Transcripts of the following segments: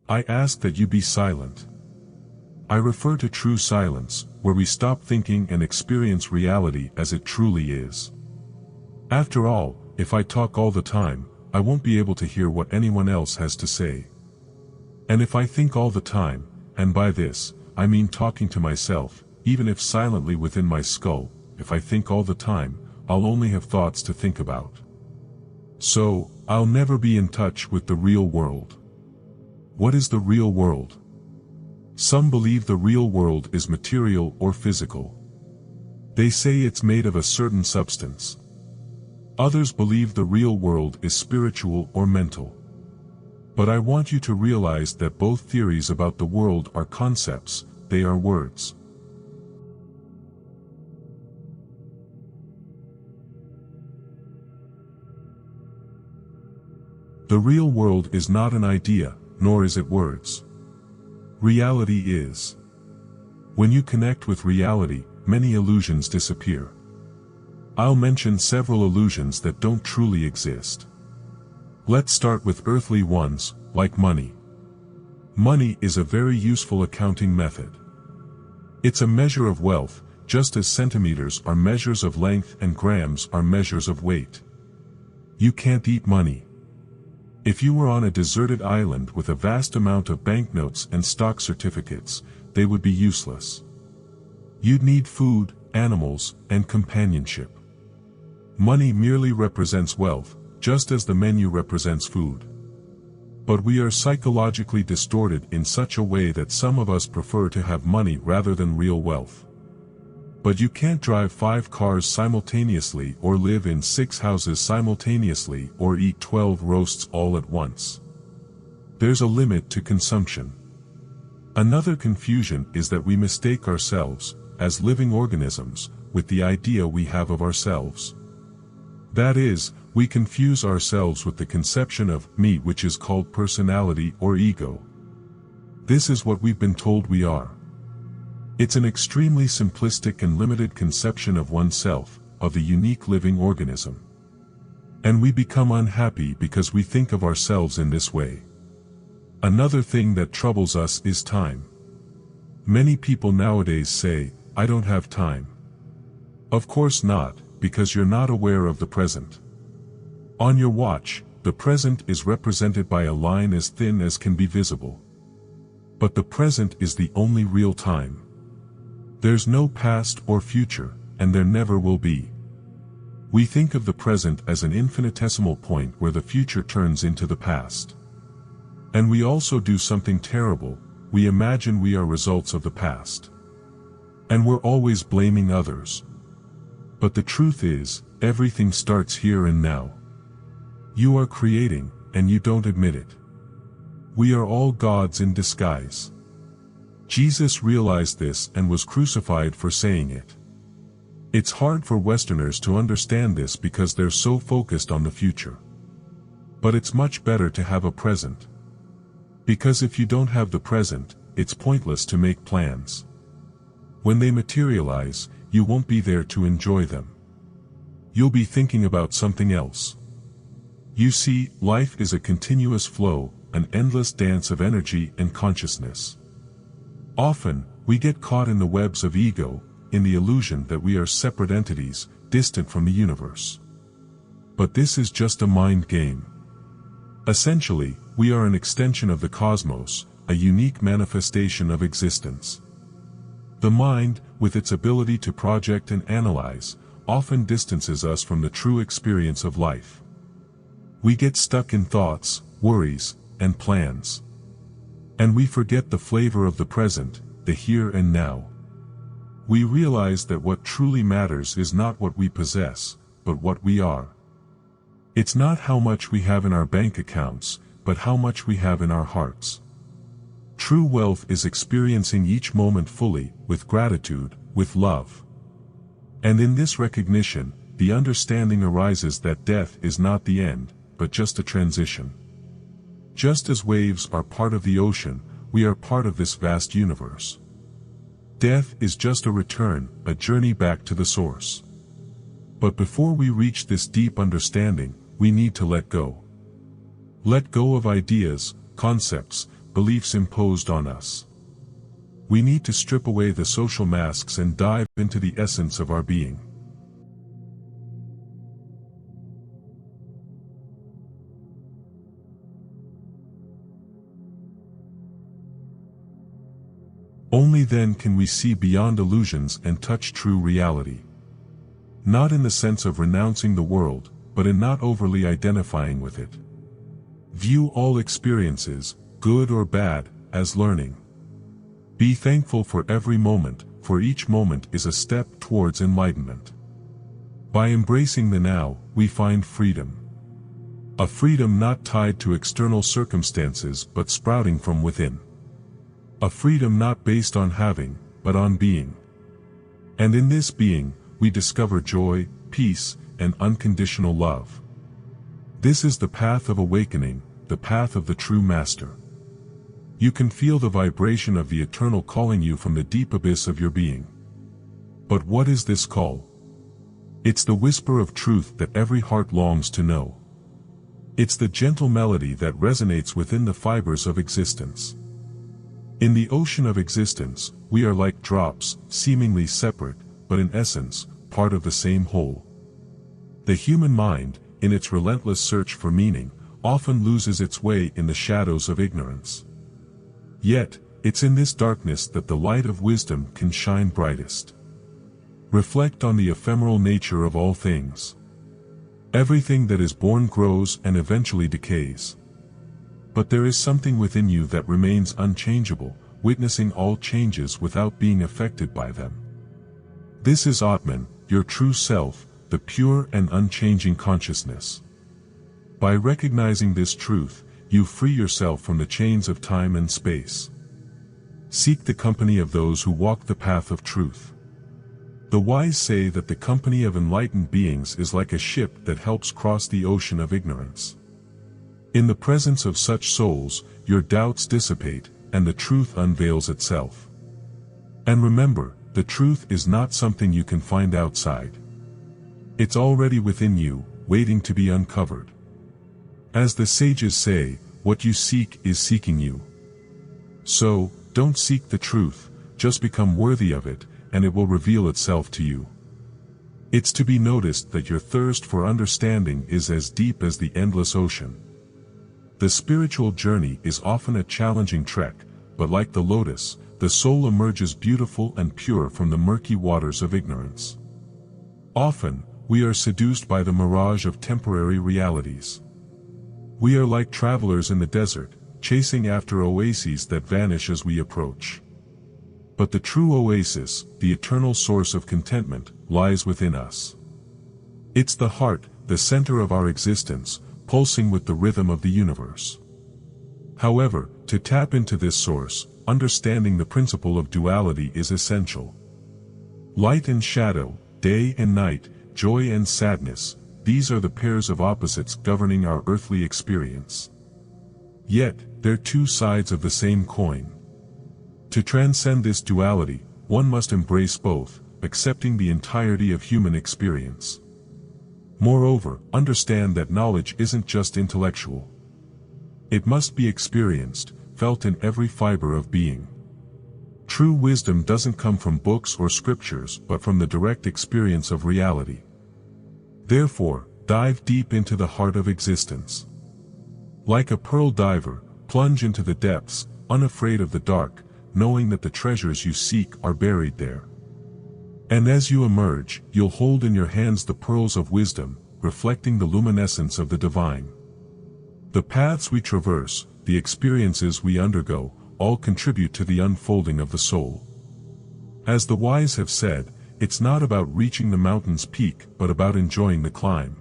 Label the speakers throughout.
Speaker 1: I ask that you be silent. I refer to true silence, where we stop thinking and experience reality as it truly is. After all, if I talk all the time, I won't be able to hear what anyone else has to say. And if I think all the time, and by this, I mean talking to myself, even if silently within my skull, if I think all the time, I'll only have thoughts to think about. So, I'll never be in touch with the real world. What is the real world? Some believe the real world is material or physical. They say it's made of a certain substance. Others believe the real world is spiritual or mental. But I want you to realize that both theories about the world are concepts, they are words. The real world is not an idea, nor is it words. Reality is. When you connect with reality, many illusions disappear. I'll mention several illusions that don't truly exist. Let's start with earthly ones, like money. Money is a very useful accounting method. It's a measure of wealth, just as centimeters are measures of length and grams are measures of weight. You can't eat money. If you were on a deserted island with a vast amount of banknotes and stock certificates, they would be useless. You'd need food, animals, and companionship. Money merely represents wealth, just as the menu represents food. But we are psychologically distorted in such a way that some of us prefer to have money rather than real wealth. But you can't drive 5 cars simultaneously or live in 6 houses simultaneously or eat 12 roasts all at once. There's a limit to consumption. Another confusion is that we mistake ourselves, as living organisms, with the idea we have of ourselves. That is, we confuse ourselves with the conception of me, which is called personality or ego. This is what we've been told we are. It's an extremely simplistic and limited conception of oneself, of the unique living organism. And we become unhappy because we think of ourselves in this way. Another thing that troubles us is time. Many people nowadays say, "I don't have time." Of course not, because you're not aware of the present. On your watch, the present is represented by a line as thin as can be visible. But the present is the only real time. There's no past or future, and there never will be. We think of the present as an infinitesimal point where the future turns into the past. And we also do something terrible, we imagine we are results of the past. And we're always blaming others. But the truth is, everything starts here and now. You are creating, and you don't admit it. We are all gods in disguise. Jesus realized this and was crucified for saying it. It's hard for Westerners to understand this because they're so focused on the future. But it's much better to have a present. Because if you don't have the present, it's pointless to make plans. When they materialize, you won't be there to enjoy them. You'll be thinking about something else. You see, life is a continuous flow, an endless dance of energy and consciousness. Often, we get caught in the webs of ego, in the illusion that we are separate entities, distant from the universe. But this is just a mind game. Essentially, we are an extension of the cosmos, a unique manifestation of existence. The mind, with its ability to project and analyze, often distances us from the true experience of life. We get stuck in thoughts, worries, and plans. And we forget the flavor of the present, the here and now. We realize that what truly matters is not what we possess, but what we are. It's not how much we have in our bank accounts, but how much we have in our hearts. True wealth is experiencing each moment fully, with gratitude, with love. And in this recognition, the understanding arises that death is not the end, but just a transition. Just as waves are part of the ocean, we are part of this vast universe. Death is just a return, a journey back to the source. But before we reach this deep understanding, we need to let go. Let go of ideas, concepts, beliefs imposed on us. We need to strip away the social masks and dive into the essence of our being. Only then can we see beyond illusions and touch true reality. Not in the sense of renouncing the world, but in not overly identifying with it. View all experiences, good or bad, as learning. Be thankful for every moment, for each moment is a step towards enlightenment. By embracing the now, we find freedom. A freedom not tied to external circumstances but sprouting from within. A freedom not based on having, but on being. And in this being, we discover joy, peace, and unconditional love. This is the path of awakening, the path of the true master. You can feel the vibration of the eternal calling you from the deep abyss of your being. But what is this call? It's the whisper of truth that every heart longs to know. It's the gentle melody that resonates within the fibers of existence. In the ocean of existence, we are like drops, seemingly separate, but in essence, part of the same whole. The human mind, in its relentless search for meaning, often loses its way in the shadows of ignorance. Yet, it's in this darkness that the light of wisdom can shine brightest. Reflect on the ephemeral nature of all things. Everything that is born grows and eventually decays. But there is something within you that remains unchangeable, witnessing all changes without being affected by them. This is Atman, your true self, the pure and unchanging consciousness. By recognizing this truth, you free yourself from the chains of time and space. Seek the company of those who walk the path of truth. The wise say that the company of enlightened beings is like a ship that helps cross the ocean of ignorance. In the presence of such souls, your doubts dissipate, and the truth unveils itself. And remember, the truth is not something you can find outside. It's already within you, waiting to be uncovered. As the sages say, what you seek is seeking you. So, don't seek the truth, just become worthy of it, and it will reveal itself to you. It's to be noticed that your thirst for understanding is as deep as the endless ocean. The spiritual journey is often a challenging trek, but like the lotus, the soul emerges beautiful and pure from the murky waters of ignorance. Often, we are seduced by the mirage of temporary realities. We are like travelers in the desert, chasing after oases that vanish as we approach. But the true oasis, the eternal source of contentment, lies within us. It's the heart, the center of our existence, pulsing with the rhythm of the universe. However, to tap into this source, understanding the principle of duality is essential. Light and shadow, day and night, joy and sadness, these are the pairs of opposites governing our earthly experience. Yet, they're two sides of the same coin. To transcend this duality, one must embrace both, accepting the entirety of human experience. Moreover, understand that knowledge isn't just intellectual. It must be experienced, felt in every fiber of being. True wisdom doesn't come from books or scriptures but from the direct experience of reality. Therefore, dive deep into the heart of existence. Like a pearl diver, plunge into the depths, unafraid of the dark, knowing that the treasures you seek are buried there. And as you emerge, you'll hold in your hands the pearls of wisdom, reflecting the luminescence of the divine. The paths we traverse, the experiences we undergo, all contribute to the unfolding of the soul. As the wise have said, it's not about reaching the mountain's peak but about enjoying the climb.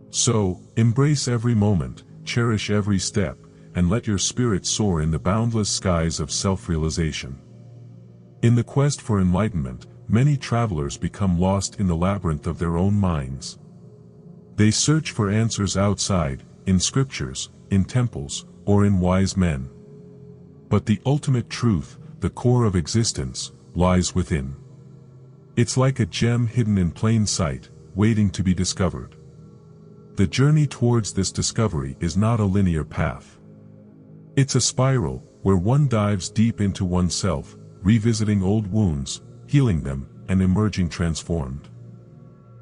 Speaker 1: So, embrace every moment, cherish every step, and let your spirit soar in the boundless skies of self-realization. In the quest for enlightenment, many travelers become lost in the labyrinth of their own minds. They search for answers outside, in scriptures, in temples, or in wise men. But the ultimate truth, the core of existence, lies within. It's like a gem hidden in plain sight, waiting to be discovered. The journey towards this discovery is not a linear path. It's a spiral, where one dives deep into oneself, revisiting old wounds, healing them, and emerging transformed.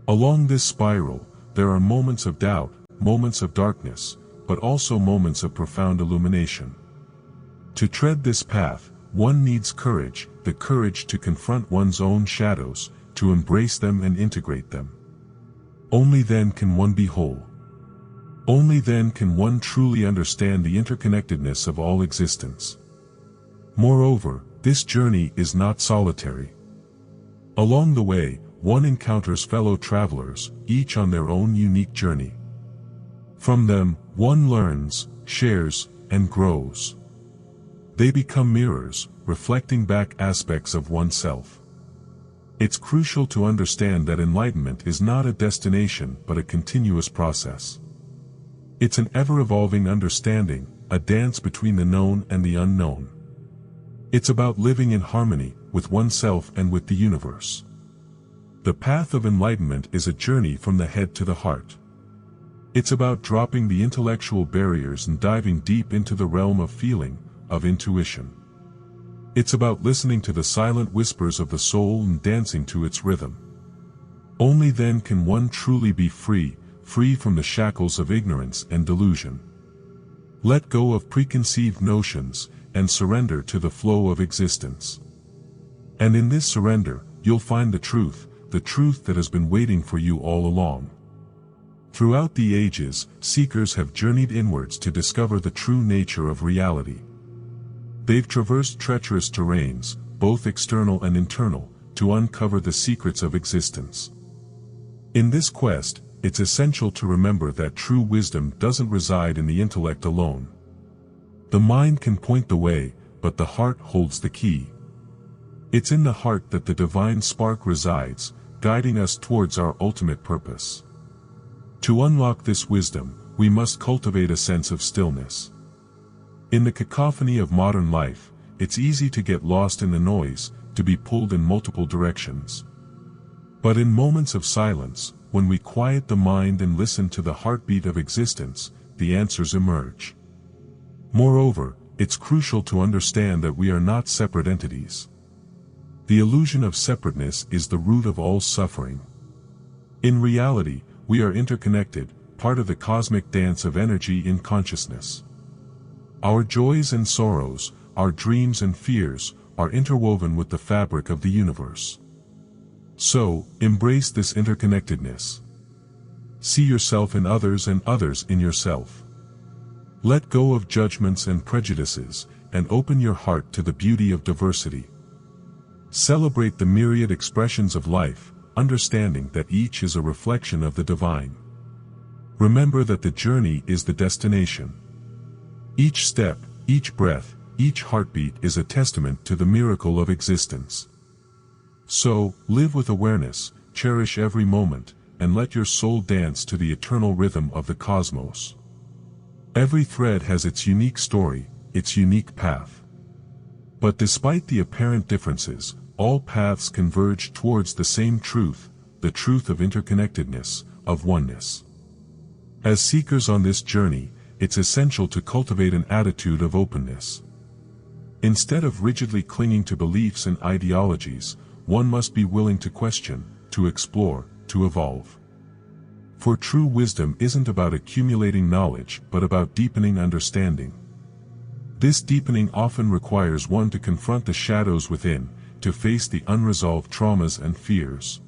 Speaker 1: Along this spiral, there are moments of doubt, moments of darkness, but also moments of profound illumination. To tread this path, one needs courage, the courage to confront one's own shadows, to embrace them and integrate them. Only then can one be whole. Only then can one truly understand the interconnectedness of all existence. Moreover, this journey is not solitary. Along the way, one encounters fellow travelers, each on their own unique journey. From them, one learns, shares, and grows. They become mirrors, reflecting back aspects of oneself. It's crucial to understand that enlightenment is not a destination but a continuous process. It's an ever-evolving understanding, a dance between the known and the unknown. It's about living in harmony with oneself and with the universe. The path of enlightenment is a journey from the head to the heart. It's about dropping the intellectual barriers and diving deep into the realm of feeling, of intuition. It's about listening to the silent whispers of the soul and dancing to its rhythm. Only then can one truly be free, free from the shackles of ignorance and delusion. Let go of preconceived notions, and surrender to the flow of existence. And in this surrender, you'll find the truth that has been waiting for you all along. Throughout the ages, seekers have journeyed inwards to discover the true nature of reality. They've traversed treacherous terrains, both external and internal, to uncover the secrets of existence. In this quest, it's essential to remember that true wisdom doesn't reside in the intellect alone. The mind can point the way, but the heart holds the key. It's in the heart that the divine spark resides, guiding us towards our ultimate purpose. To unlock this wisdom, we must cultivate a sense of stillness. In the cacophony of modern life, it's easy to get lost in the noise, to be pulled in multiple directions. But in moments of silence, when we quiet the mind and listen to the heartbeat of existence, the answers emerge. Moreover, it's crucial to understand that we are not separate entities. The illusion of separateness is the root of all suffering. In reality, we are interconnected, part of the cosmic dance of energy in consciousness. Our joys and sorrows, our dreams and fears, are interwoven with the fabric of the universe. So, embrace this interconnectedness. See yourself in others and others in yourself. Let go of judgments and prejudices, and open your heart to the beauty of diversity. Celebrate the myriad expressions of life, understanding that each is a reflection of the divine. Remember that the journey is the destination. Each step, each breath, each heartbeat is a testament to the miracle of existence. So, live with awareness, cherish every moment, and let your soul dance to the eternal rhythm of the cosmos. Every thread has its unique story, its unique path. But despite the apparent differences, all paths converge towards the same truth, the truth of interconnectedness, of oneness. As seekers on this journey, it's essential to cultivate an attitude of openness. Instead of rigidly clinging to beliefs and ideologies, one must be willing to question, to explore, to evolve. For true wisdom isn't about accumulating knowledge but about deepening understanding. This deepening often requires one to confront the shadows within, to face the unresolved traumas and fears.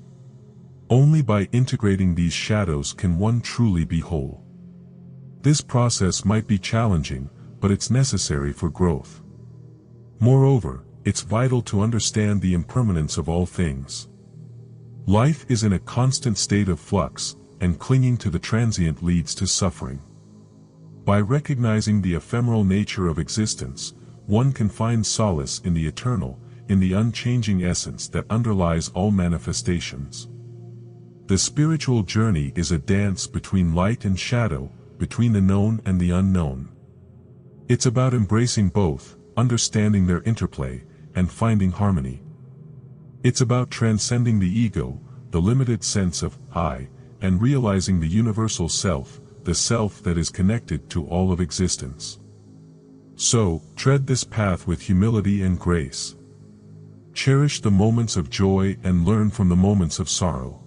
Speaker 1: Only by integrating these shadows can one truly be whole. This process might be challenging, but it's necessary for growth. Moreover, it's vital to understand the impermanence of all things. Life is in a constant state of flux, and clinging to the transient leads to suffering. By recognizing the ephemeral nature of existence, one can find solace in the eternal, in the unchanging essence that underlies all manifestations. The spiritual journey is a dance between light and shadow, between the known and the unknown. It's about embracing both, understanding their interplay, and finding harmony. It's about transcending the ego, the limited sense of I, and realizing the universal self, the self that is connected to all of existence. So, tread this path with humility and grace. Cherish the moments of joy and learn from the moments of sorrow.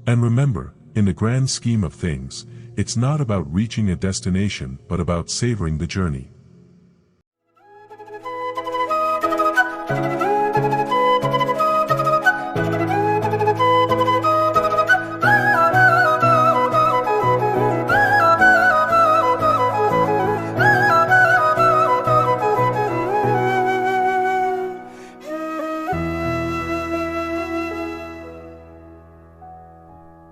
Speaker 1: And remember, in the grand scheme of things, it's not about reaching a destination but about savoring the journey.